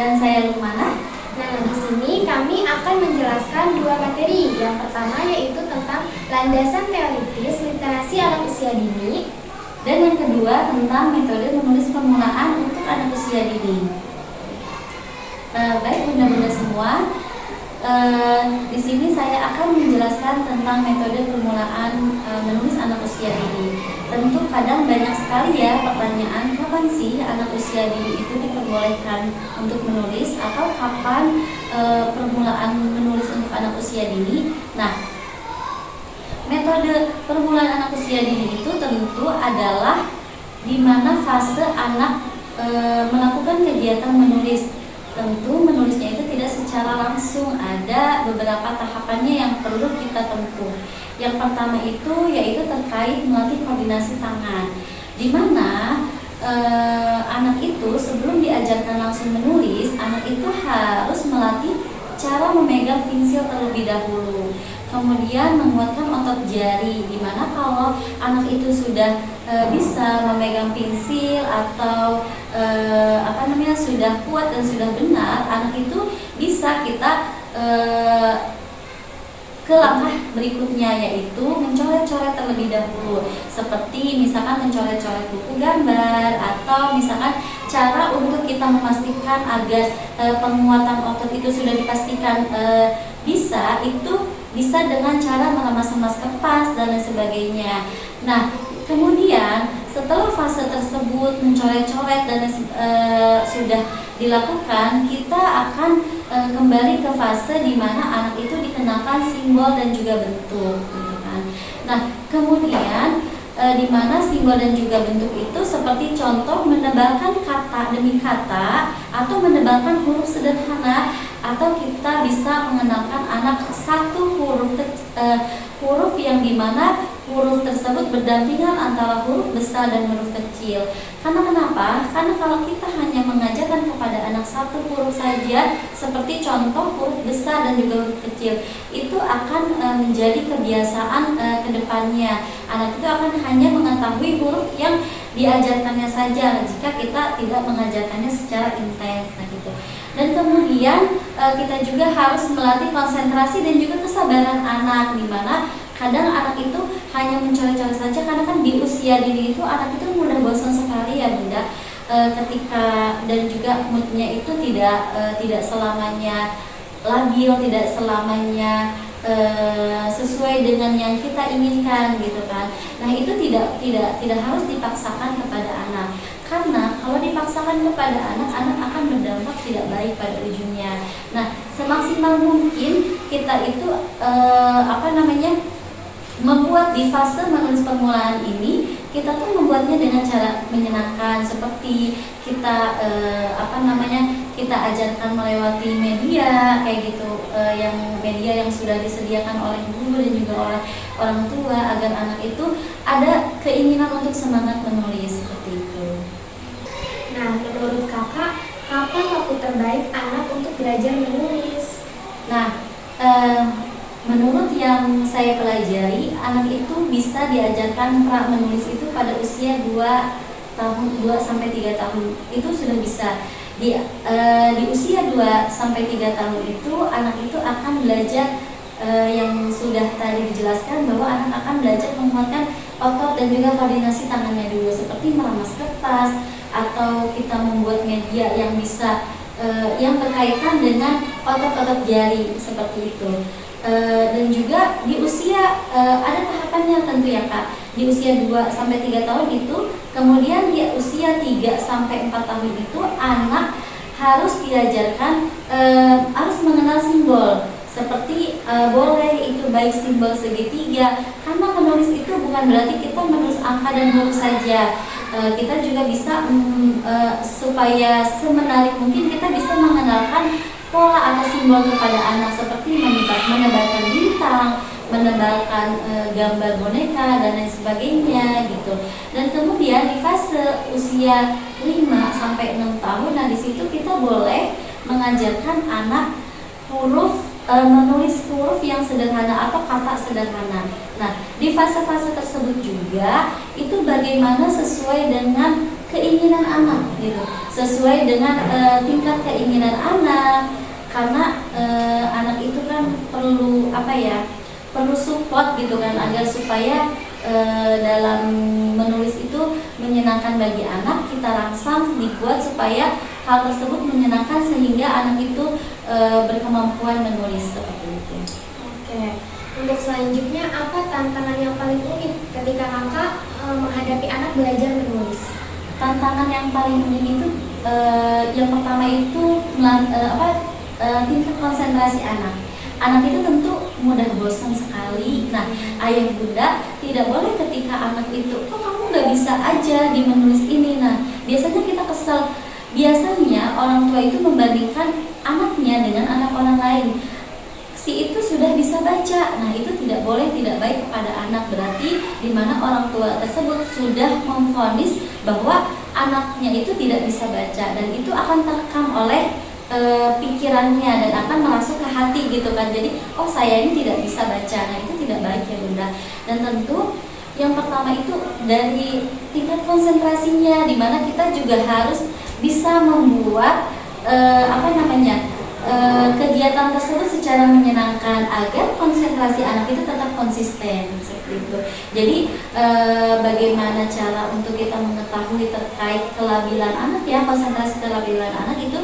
Dan saya Lukmana. Nah, di sini kami akan menjelaskan dua materi. Yang pertama yaitu tentang landasan teoritis literasi anak usia dini, dan yang kedua tentang metode menulis permulaan untuk anak usia dini. Baik bunda-bunda semua, di sini saya akan menjelaskan tentang metode permulaan menulis anak usia dini. Tentu kadang banyak sekali ya pertanyaan, kapan sih anak usia dini itu diperbolehkan untuk menulis, atau kapan permulaan menulis untuk anak usia dini. Nah, metode permulaan anak usia dini itu tentu adalah di mana fase anak melakukan kegiatan menulis. Tentu menulisnya itu tidak secara langsung, ada beberapa tahapannya yang perlu kita tempuh. Yang pertama itu yaitu terkait melatih koordinasi tangan, di mana anak itu sebelum diajarkan langsung menulis, anak itu harus melatih cara memegang pensil terlebih dahulu. Kemudian menguatkan otot jari, di mana kalau anak itu sudah bisa memegang pensil atau sudah kuat dan sudah benar, anak itu bisa kita ke langkah berikutnya, yaitu mencoret-coret terlebih dahulu, seperti misalkan mencoret-coret buku gambar, atau misalkan cara untuk kita memastikan agar penguatan otot itu sudah dipastikan bisa, itu bisa dengan cara mengemas-emas kertas dan lain sebagainya. Nah, kemudian setelah fase tersebut mencoret-coret dan sudah dilakukan, kita akan kembali ke fase di mana anak itu dikenakan simbol dan juga bentuk, gitu kan. Nah, kemudian di mana simbol dan juga bentuk itu seperti contoh menebalkan kata demi kata, atau menebalkan huruf sederhana, atau kita bisa mengenalkan anak satu huruf yang dimana huruf tersebut berdampingan antara huruf besar dan huruf kecil. Karena kenapa? Karena kalau kita hanya mengajarkan kepada anak satu huruf saja, seperti contoh huruf besar dan juga huruf kecil, itu akan menjadi kebiasaan ke depannya. Anak itu akan hanya mengetahui huruf yang diajarkannya saja jika kita tidak mengajarkannya secara intens, gitu. Dan kemudian kita juga harus melatih konsentrasi dan juga kesabaran anak, di mana kadang anak itu hanya mencoret-coret saja, karena kan di usia dini itu anak itu mudah bosan sekali ya bunda, ketika dan juga moodnya itu tidak selamanya labil, tidak selamanya sesuai dengan yang kita inginkan, gitu kan. Nah, itu tidak harus dipaksakan kepada anak, karena kalau dipaksakan kepada anak akan berdampak tidak baik pada ujungnya. Nah, semaksimal mungkin kita itu membuat di fase menulis permulaan ini, kita tuh membuatnya dengan cara menyenangkan, seperti kita kita ajarkan melewati media kayak gitu, yang media yang sudah disediakan oleh guru dan juga oleh orang tua, agar anak itu ada keinginan untuk semangat menulis, seperti itu. Nah, menurut kakak, kapan waktu terbaik anak untuk belajar menulis? Nah, menurut yang saya pelajari, anak itu bisa diajarkan pra menulis itu pada usia 2 sampai 3 tahun. Itu sudah bisa. Di usia 2 sampai 3 tahun itu anak itu akan belajar yang sudah tadi dijelaskan, bahwa anak akan belajar menguatkan otot dan juga koordinasi tangannya dulu, seperti meramas kertas, atau kita membuat media yang bisa yang berkaitan dengan otot-otot jari, seperti itu. Dan juga di usia ada tahapannya tentu ya kak. Di usia 2 sampai 3 tahun itu, kemudian di usia 3 sampai 4 tahun itu anak harus diajarkan harus mengenal simbol, seperti boleh itu baik simbol segitiga, karena menulis itu bukan berarti kita menulis angka dan huruf saja. Kita juga bisa supaya semenarik mungkin kita bisa mengenalkan pola atau simbol kepada anak, seperti menebalkan bintang, menebalkan gambar boneka dan lain sebagainya, gitu. Dan kemudian di fase usia 5 sampai 6 tahun, nah di situ kita boleh mengajarkan anak menulis huruf yang sederhana atau kata sederhana. Nah, di fase-fase tersebut juga itu bagaimana sesuai dengan keinginan anak gitu, sesuai dengan tingkat keinginan anak. Karena anak itu kan perlu perlu support gitu kan, agar supaya dalam menulis itu menyenangkan bagi anak. Kita rangsang dibuat supaya hal tersebut menyenangkan sehingga anak itu berkemampuan menulis seperti itu. Oke, untuk selanjutnya apa tantangan yang paling unik ketika kakak menghadapi anak belajar menulis? Tantangan yang paling unik itu yang pertama itu tingkat konsentrasi anak. Anak itu tentu mudah bosan sekali. Nah, ayah bunda tidak boleh ketika anak itu, kok kamu nggak bisa aja di menulis ini. Nah, biasanya kita kesal. Biasanya orang tua itu membandingkan anaknya dengan anak orang lain. Si itu sudah bisa baca. Nah, itu tidak boleh, tidak baik kepada anak. Berarti di mana orang tua tersebut sudah memvonis bahwa anaknya itu tidak bisa baca, dan itu akan terekam oleh pikirannya dan akan merasuk ke hati gitu kan. Jadi oh, saya ini tidak bisa baca. Nah, itu tidak baik ya bunda. Dan tentu yang pertama itu dari tingkat konsentrasinya, di mana kita juga harus bisa membuat kegiatan tersebut secara menyenangkan agar konsentrasi anak itu tetap konsisten seperti itu. Jadi bagaimana cara untuk kita mengetahui terkait kelabilan anak ya, konsentrasi kelabilan anak itu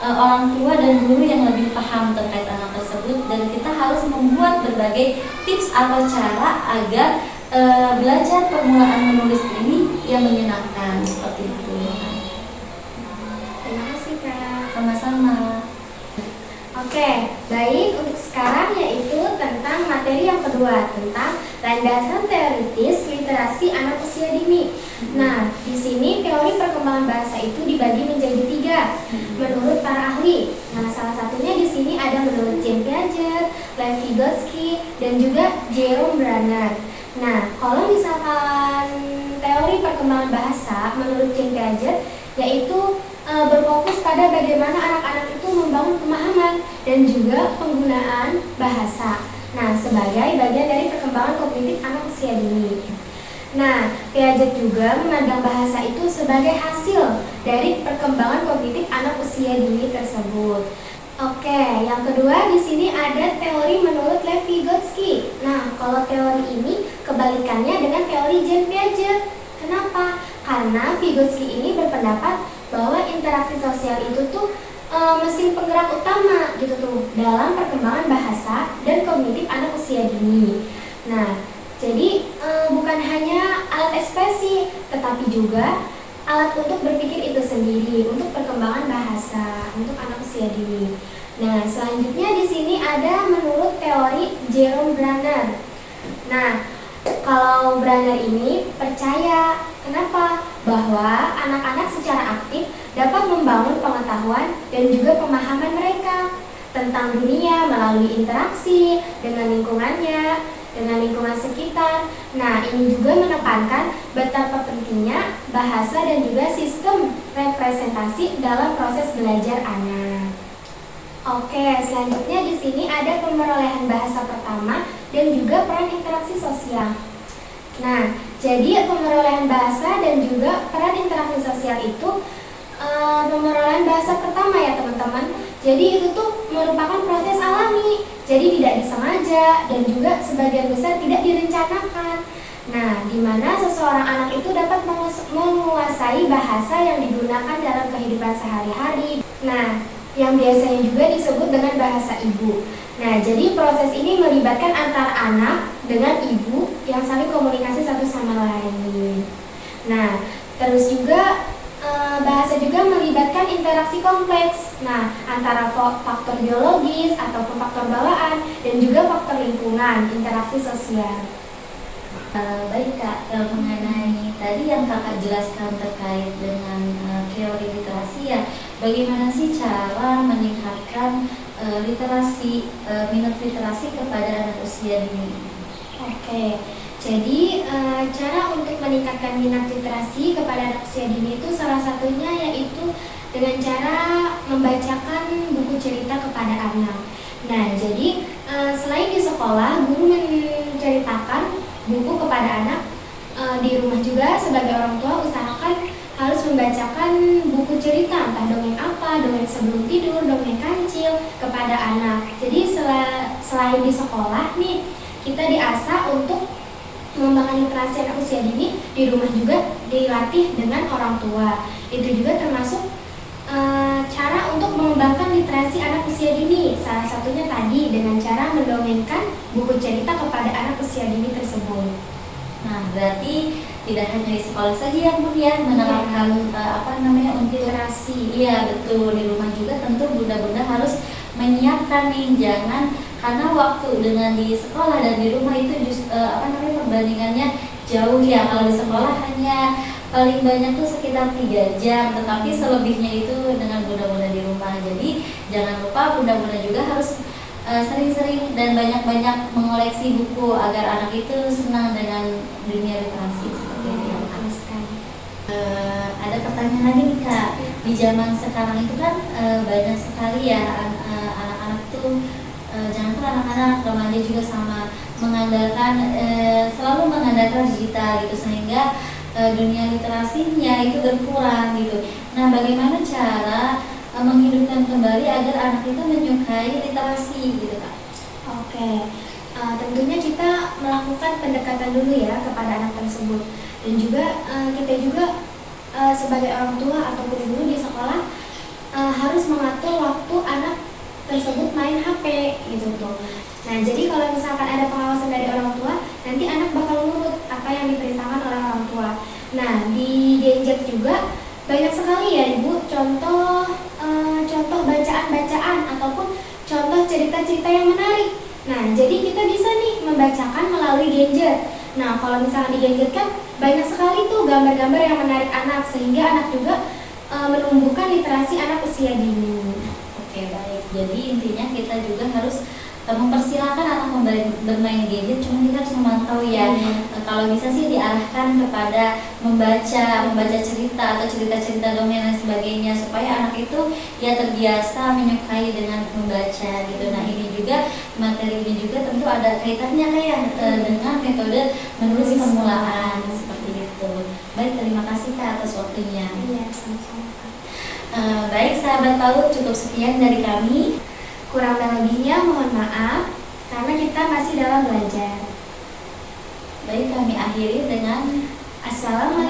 orang tua dan guru yang lebih paham terkait anak tersebut, dan kita harus membuat berbagai tips atau cara agar belajar permulaan menulis ini yang menyenangkan seperti itu. Terima kasih Kak. Sama-sama. Oke, baik, untuk sekarang yaitu tentang materi yang kedua, tentang landasan teoritis literasi anak usia dini. Nah, di sini teori perkembangan bahasa itu dibagi menjadi 3 menurut para ahli. Nah, salah satunya di sini ada menurut Jean Piaget, Lev Vygotsky, dan juga Jerome Bruner. Nah, kalau misalkan teori perkembangan bahasa menurut Jean Piaget yaitu berfokus pada bagaimana anak-anak itu membangun pemahaman dan juga penggunaan bahasa. Nah, sebagai bagian dari perkembangan kognitif anak usia dini. Nah, Piaget juga memandang bahasa itu sebagai hasil dari perkembangan kognitif anak usia dini tersebut. Oke, yang kedua di sini ada teori menurut Lev Vygotsky. Nah, kalau teori ini kebalikannya dengan teori Jean Piaget. Kenapa? Karena Vygotsky ini berpendapat bahwa interaksi sosial itu tuh mesin penggerak utama gitu tuh dalam perkembangan bahasa dan kognitif anak usia dini. Nah, jadi bukan hanya alat ekspresi, tetapi juga alat untuk berpikir itu sendiri untuk perkembangan bahasa untuk anak usia dini. Nah, selanjutnya di sini ada menurut teori Jerome Bruner. Nah, kalau Bruner ini percaya, kenapa? Bahwa anak-anak secara aktif dapat membangun pengetahuan dan juga pemahaman mereka tentang dunia melalui interaksi dengan lingkungannya, dengan lingkungan sekitar. Nah, ini juga menekankan betapa pentingnya bahasa dan juga sistem representasi dalam proses belajar anak. Oke, selanjutnya di sini ada pemerolehan bahasa pertama dan juga peran interaksi sosial. Nah, jadi pemerolehan bahasa dan juga peran interaksi sosial itu pemerolehan bahasa pertama ya teman-teman. Jadi itu tuh merupakan proses alami, jadi tidak disengaja dan juga sebagian besar tidak direncanakan. Nah, di mana seseorang anak itu dapat menguasai bahasa yang digunakan dalam kehidupan sehari-hari. Nah, yang biasanya juga disebut dengan bahasa ibu. Nah, jadi proses ini melibatkan antara anak dengan ibu yang saling komunikasi satu sama lain. Nah, terus juga bahasa juga melibatkan interaksi kompleks. Nah, antara faktor biologis ataupun faktor bawaan dan juga faktor lingkungan, interaksi sosial. Baik Kak, mengenai tadi yang Kakak jelaskan terkait dengan teori literasi ya, bagaimana sih cara meningkatkan minat literasi kepada anak usia dini? Oke, jadi cara untuk meningkatkan minat literasi kepada anak usia dini itu salah satunya yaitu dengan cara membacakan buku cerita kepada anak. Nah, jadi selain di sekolah, guru menceritakan buku kepada anak, di rumah juga sebagai orang tua usahakan harus membacakan buku cerita, entah dongeng apa, dongeng sebelum tidur, dongeng kancil kepada anak. Jadi selain di sekolah nih, kita diasah untuk mengembangkan literasi anak usia dini, di rumah juga dilatih dengan orang tua. Itu juga termasuk cara untuk mengembangkan literasi anak usia dini. Salah satunya tadi dengan cara mendongengkan buku cerita kepada anak usia dini tersebut. Nah, berarti tidak hanya di sekolah saja ya Bun ya menerapkan untuk literasi. Iya betul, di rumah juga tentu bunda-bunda harus menyiapkan nih, jangan karena waktu dengan di sekolah dan di rumah itu perbandingannya jauh ya. Kalau di sekolah hanya paling banyak tuh sekitar 3 jam, tetapi selebihnya itu dengan bunda-bunda di rumah. Jadi jangan lupa bunda-bunda juga harus sering-sering dan banyak-banyak mengoleksi buku agar anak itu senang dengan dunia literasi seperti itu. Ada pertanyaan lagi nih Kak, di zaman sekarang itu kan banyak sekali ya anak-anak tuh jangankan anak-anak, remaja juga sama selalu mengandalkan digital gitu, sehingga dunia literasinya itu berkurang gitu. Nah, bagaimana cara menghidupkan kembali agar anak itu menyukai literasi gitu Kak? Oke, tentunya kita melakukan pendekatan dulu ya kepada anak tersebut, dan juga kita juga sebagai orang tua ataupun guru di sekolah harus mengatur waktu anak tersebut main HP gitu tuh. Nah, jadi kalau misalkan ada pengawasan dari orang tua, nanti anak bakal nurut apa yang diperintahkan oleh orang tua. Nah, di gadget juga banyak sekali ya Ibu contoh bacaan-bacaan ataupun contoh cerita-cerita yang menarik. Nah, jadi kita bisa nih membacakan melalui gadget. Nah, kalau misalnya di gadget kan banyak sekali tuh gambar-gambar yang menarik anak, sehingga anak juga menumbuhkan literasi anak usia dini. Oke, baik. Jadi intinya kita juga harus mempersilahkan anak bermain gadget, cuma kita harus memantau ya. Kalau bisa sih diarahkan kepada membaca cerita atau cerita-cerita dongeng dan sebagainya, supaya anak itu ya terbiasa menyukai dengan membaca gitu. Nah, ini juga materi ini juga tentu ada kaitannya kayak dengan metode menulis permulaan seperti itu. Baik, terima kasih Kak atas waktunya. Iya, sama-sama. Baik sahabat PAUD, cukup sekian dari kami. Kurang dan lebihnya mohon maaf karena kita masih dalam belajar. Baik, kami akhiri dengan Assalamualaikum